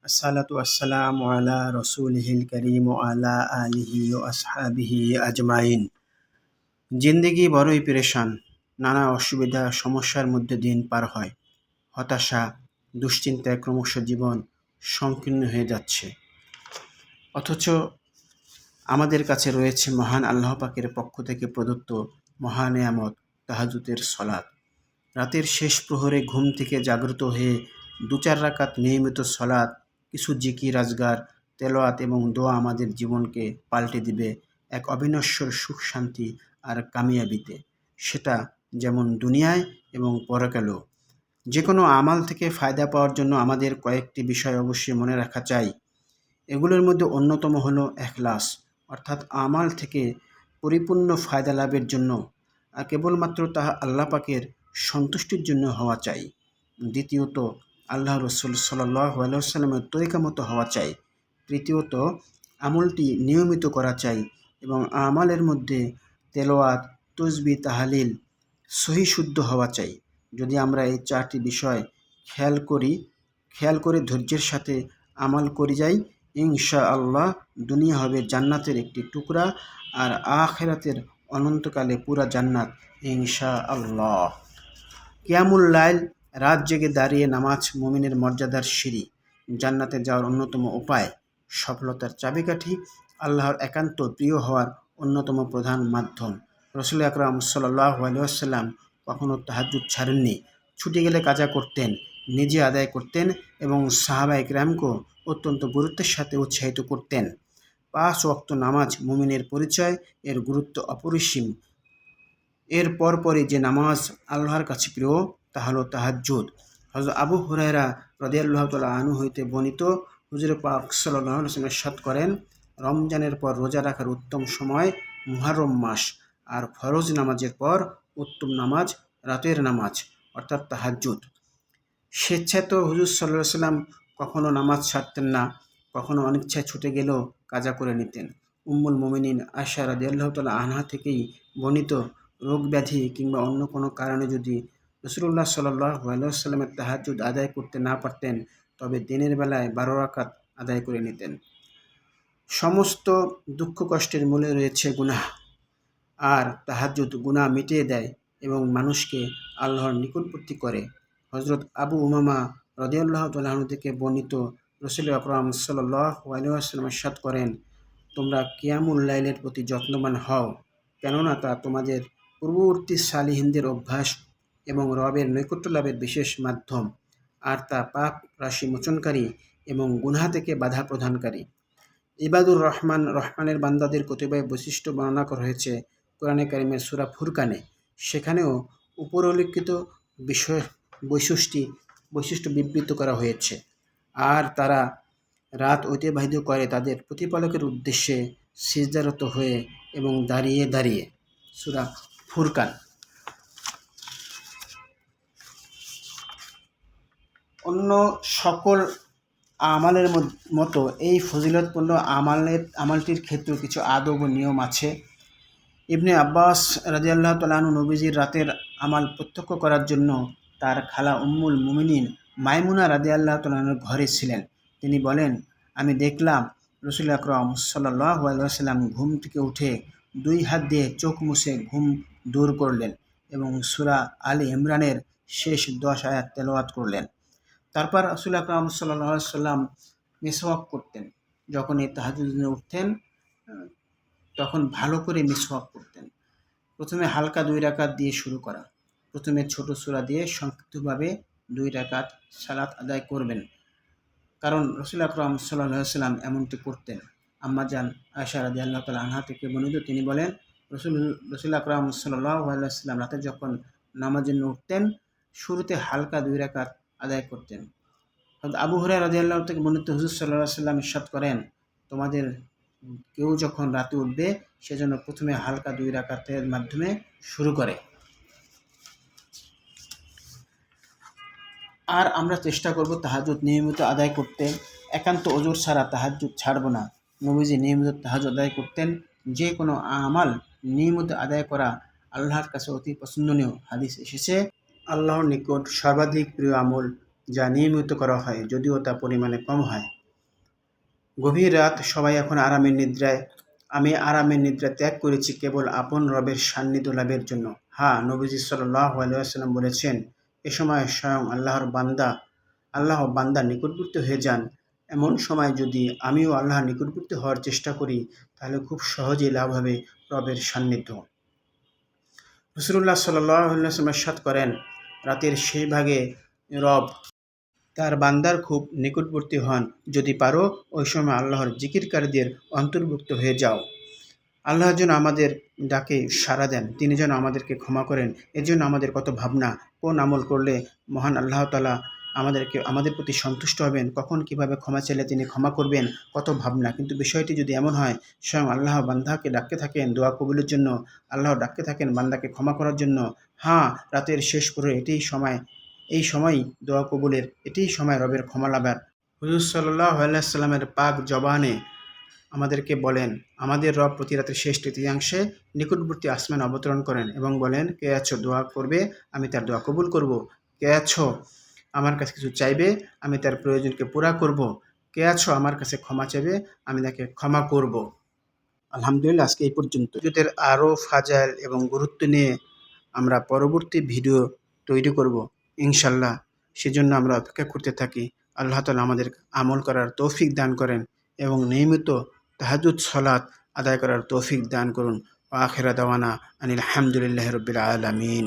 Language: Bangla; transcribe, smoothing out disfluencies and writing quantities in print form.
আসসালাতু আসসালামু আলা রসুলিহিল করিম ও আলা আলিহি ও আসহাবিহি আজমাইন। জিন্দেগি বড়ই পেরেশান, নানা অসুবিধা সমস্যার মধ্যে দিন পার হয়। হতাশা, দুশ্চিন্তায় ক্রমশ জীবন সংকীর্ণ হয়ে যাচ্ছে। অথচ আমাদের কাছে রয়েছে মহান আল্লাহ পাকের পক্ষ থেকে প্রদত্ত মহা নেয়ামত তাহাজ্জুদের সলাত। রাতের শেষ প্রহরে ঘুম থেকে জাগ্রত হয়ে ২-৪ রাকাত নিয়মিত সলাত, কিছু জিকির আজগার, তেলাওয়াত এবং দোয়া আমাদের জীবনকে পাল্টে দিবে এক অবিনশ্বর সুখ শান্তি আর কামিয়াবিতে, সেটা যেমন দুনিয়ায় এবং পরকালেও। যে কোনো আমাল থেকে ফায়দা পাওয়ার জন্য আমাদের কয়েকটি বিষয় অবশ্যই মনে রাখা চাই। এগুলোর মধ্যে অন্যতম হলো এখলাস, অর্থাৎ আমাল থেকে পরিপূর্ণ ফায়দা লাভের জন্য কেবলমাত্র তাহা আল্লাহ পাকের সন্তুষ্টির জন্য হওয়া চাই। দ্বিতীয়ত, আল্লাহ রসুল সাল্লাল্লাহু আলাইহি ওয়াসাল্লামের তরিকা মতো হওয়া চাই। তৃতীয়ত, আমলটি নিয়মিত করা চাই এবং আমালের মধ্যে তেলাওয়াত, তসবিহ, তাহলিল সহি শুদ্ধ হওয়া চাই। যদি আমরা এই 4টি বিষয় খেয়াল করে ধৈর্যের সাথে আমাল করে যাই, ইনশাআল্লাহ দুনিয়া হবে জান্নাতের একটি টুকরা আর আখিরাতের অনন্তকালে পুরা জান্নাত ইনশাআল্লাহ। কিয়ামুল লাইল, রাত জেগে দাঁড়িয়ে নামাজ মুমিনের মর্যাদার সিঁড়ি, জান্নাতে যাওয়ার অন্যতম উপায়, সফলতার চাবিকাঠি, আল্লাহর একান্ত প্রিয় হওয়ার অন্যতম প্রধান মাধ্যম। রাসূল আকরাম সাল্লাল্লাহু আলাইহি ওয়াসাল্লাম কখনো তাহাজ্জুদ ছাড়েননি। ছুটে গেলে কাজা করতেন, নিজে আদায় করতেন এবং সাহাবায়ে কেরামকেও অত্যন্ত গুরুত্বের সাথে উৎসাহিত করতেন। 5 ওয়াক্ত নামাজ মুমিনের পরিচয়, এর গুরুত্ব অপরিসীম। এর পরপরই যে নামাজ আল্লাহর কাছে প্রিয় তা হলো তাহাজ্জুদ। হযরত আবু হুরায়রা রাদিয়াল্লাহু তাআলা আনহু হইতে বর্ণিত, হুজুর পাক সাল্লাল্লাহু আলাইহি ওয়াসাল্লাম ইরশাদ করেন, রমজানের পর রোজা রাখার উত্তম সময় মুহররম মাস, আর ফরজ নামাজের পর উত্তম নামাজ রাতের নামাজ অর্থাৎ তাহাজ্জুদ। স্বেচ্ছায় তো হুজুর সাল্লাল্লাহু আলাইহি ওয়াসাল্লাম কখনো নামাজ ছাড়তেন না, কখনো অনিচ্ছায় ছুটে গেলেও কাজা করে নিতেন। উম্মুল মুমিনিন আয়েশা রাদিয়াল্লাহু তাআলা আনহা থেকেই বর্ণিত, রোগ ব্যাধি কিংবা অন্য কোনো কারণে যদি রাসূলুল্লাহ সাল্লাল্লাহু আলাইহি ওয়াসাল্লামের তাহাজ্জুদ আদায় করতে না পারতেন, তবে দিনের বেলায় 12 রাকাত আদায় করে নিতেন। সমস্ত দুঃখ কষ্টের মূলে রয়েছে গুনাহ, আর তাহাজ্জুদ গুনাহ মিটিয়ে দেয় এবং মানুষকে আল্লাহর নিকটবর্তী করে। হযরত আবু উমামা রাদিয়াল্লাহু তাআলা আনহু থেকে বর্ণিত, রাসূল আকরাম সাল্লাল্লাহু আলাইহি ওয়াসাল্লাম ইরশাদ করেন, তোমরা কিয়ামুল লাইলের প্রতি যত্নবান হও, কেননা তা তোমাদের পূর্ববর্তী সালিহিনদের অভ্যাস এবং রবের নৈকট্য লাভের বিশেষ মাধ্যম, আর তা পাপ রাশি মোচনকারী এবং গুনাহ থেকে বাধা প্রদানকারী। ইবাদুর রহমান, রহমানের বান্দাদের কতিপয় বৈশিষ্ট্য বর্ণনা করা হয়েছে কোরআনে কারিমের সূরা ফুরকানে। সেখানেও উপরিল্লিখিত বিষয় বৈশিষ্ট্য বিবৃত করা হয়েছে। আর তারা রাত অতিবাহিত করে তাদের প্রতিপালকের উদ্দেশ্যে সিজদারত হয়ে এবং দাঁড়িয়ে দাঁড়িয়ে। সূরা ফুরকান। অন্য সকল আমালের মতো এই ফজিলতপূর্ণ আমলটির ক্ষেত্রেও কিছু আদব ও নিয়ম আছে। ইবনে আব্বাস রাদিয়াল্লাহু তাআলা আনহু নবীজির রাতের আমাল প্রত্যক্ষ করার জন্য তার খালা উম্মুল মুমিনিন মাইমুনা রাদিয়াল্লাহু তাআলা আনহার ঘরে ছিলেন। তিনি বলেন, আমি দেখলাম রাসূল আকরাম সাল্লাল্লাহু আলাইহি ওয়াসাল্লাম ঘুম থেকে উঠে 2 হাত দিয়ে চোখ মুছে ঘুম দূর করলেন এবং সূরা আলে ইমরানের শেষ 10 আয়াত তেলাওয়াত করলেন। তারপর রাসূল আকরাম সাল্লাল্লাহু আলাইহি ওয়াসাল্লাম মিসওয়াক করতেন। যখনই তাহাজ্জুদে উঠতেন তখন ভালো করে মিসওয়াক করতেন। প্রথমে হালকা 2 রাকাত দিয়ে শুরু করা। প্রথমে ছোট সূরা দিয়ে সংক্ষিপ্তভাবে 2 রাকাত সালাত আদায় করবেন, কারণ রাসূল আকরাম সাল্লাল্লাহু আলাইহি ওয়াসাল্লাম এমনটি করতেন। আম্মাজান আয়েশা রাদিয়াল্লাহু তাআলা আনহা থেকে বর্ণিত, তিনি বলেন, রাসূল আকরাম সাল্লাল্লাহু আলাইহি ওয়াসাল্লাম রাতে যখন নামাজের জন্য উঠতেন, শুরুতে হালকা 2 রাকাত আদায় করতেন। আবু হুরায়রা রাদিয়াল্লাহু থেকে বর্ণিত, হুজুর সাল্লাল্লাহু আলাইহি ওয়াসাল্লাম ইরশাদ করেন, তোমাদের কেউ যখন রাতে উঠবে সেজন্য প্রথমে হালকা 2 রাকাতের মাধ্যমে শুরু করে। আর আমরা চেষ্টা করব তাহাজ্জুদ নিয়মিত আদায় করতে। একান্ত ওজর ছাড়া তাহাজ্জুদ ছাড়ব না। নবীজি নিয়মিত তাহাজ্জুদ আদায় করতেন। যে কোনো আমাল নিয়মিত আদায় করা আল্লাহর কাছে অতি পছন্দনীয়। হাদিস এসেছে, আল্লাহর নিকট সর্বাধিক প্রিয় আমল যা নিয়মিত করা হয়, যদিও তা পরিমাণে কম হয়। গভীর রাত, সবাই এখন আরামের নিদ্রায়। আমি আরামের নিদ্রা ত্যাগ করেছি কেবল আপন রবের সান্নিধ্য লাভের জন্য। হ্যাঁ, নবীজি সাল্লাল্লাহু আলাইহি ওয়াসাল্লাম বলেছেন, এ সময় স্বয়ং আল্লাহ বান্দার নিকটবর্তী হয়ে যান। এমন সময় যদি আমিও আল্লাহর নিকটবর্তী হওয়ার চেষ্টা করি, তাহলে খুব সহজেই লাভ হবে রবের সান্নিধ্য। রাসূলুল্লাহ সাল্লাল্লাহু আলাইহি ওয়াসাল্লাম ইরশাদ করেন, রাতের শেষ ভাগে রব তার বান্দার খুব নিকটবর্তী হন। যদি পারো ওই সময় আল্লাহর জিকিরকারীদের অন্তর্ভুক্ত হয়ে যাও। আল্লাহ যেন আমাদের ডাকে সাড়া দেন, তিনি যেন আমাদেরকে ক্ষমা করেন। এর জন্য আমাদের কত ভাবনা, কোন আমল করলে মহান আল্লাহ তাআলা আমাদের প্রতি সন্তুষ্ট হবেন, কখন কিভাবে ক্ষমা চাইলে তিনি ক্ষমা করবেন, কত ভাবনা। কিন্তু বিষয়টি যদি এমন হয়, স্বয়ং আল্লাহ বান্দাকে ডাকতে থাকেন দোয়া কবুলের জন্য, আল্লাহ ডাকতে থাকেন বান্দাকে ক্ষমা করার জন্য। হ্যাঁ, রাতের শেষ প্রহরে এই সময়ই দোয়া কবুলের, এটিই সময় রবের ক্ষমা লাভার। হুজুর সাল্লাল্লাহু আলাইহি ওয়াসাল্লামের পাক জবানে আমাদেরকে বলেন, আমাদের রব প্রতি রাতের শেষ তৃতীয়াংশে নিকটবর্তী আসমানে অবতরণ করেন এবং বলেন, কে আছো দোয়া করবে, আমি তার দোয়া কবুল করব। কে আছো আমার কাছে কিছু চাইবে, আমি তার প্রয়োজনকে পুরা করব। কে আছো আমার কাছে ক্ষমা চাইবে, আমি তাকে ক্ষমা করব। আলহামদুলিল্লাহ, আজকে এই পর্যন্ত। তাহাজ্জুদের আরও ফাজাইল এবং গুরুত্ব নিয়ে আমরা পরবর্তী ভিডিও তৈরি করব ইনশাল্লাহ। সেজন্য আমরা অপেক্ষা করতে থাকি। আল্লাহ তাআলা আমাদের আমল করার তৌফিক দান করেন এবং নিয়মিত তাহাজ্জুদ সালাত আদায় করার তৌফিক দান করুন। ওয়া আখিরা দাওয়ানা আনিল হামদুলিল্লাহি রাব্বিল আলামিন।